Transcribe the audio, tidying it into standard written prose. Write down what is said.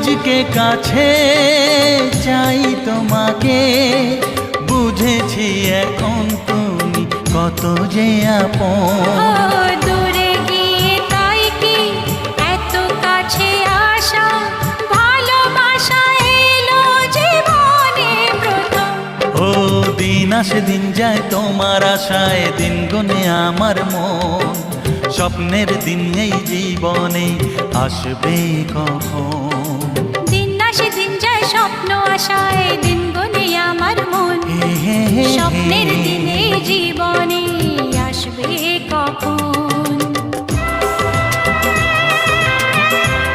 আজকে কাছে চাই তোমাকে, বুঝেছি এখন তুমি কত যে আপন। দূরে গিয়ে তাই কি এত কাছে আসা, ভালোবাসা এলো জীবনে প্রথম। ও দিন আসে দিন যায় তোমার আশায়, দিন গুনে আমার মন। স্বপ্নের দিন এই জীবনে আসবে কখন? দিন আসে দিন যায় স্বপ্ন আশায়, দিন গুনে আমার মন। স্বপ্নের দিনে জীবন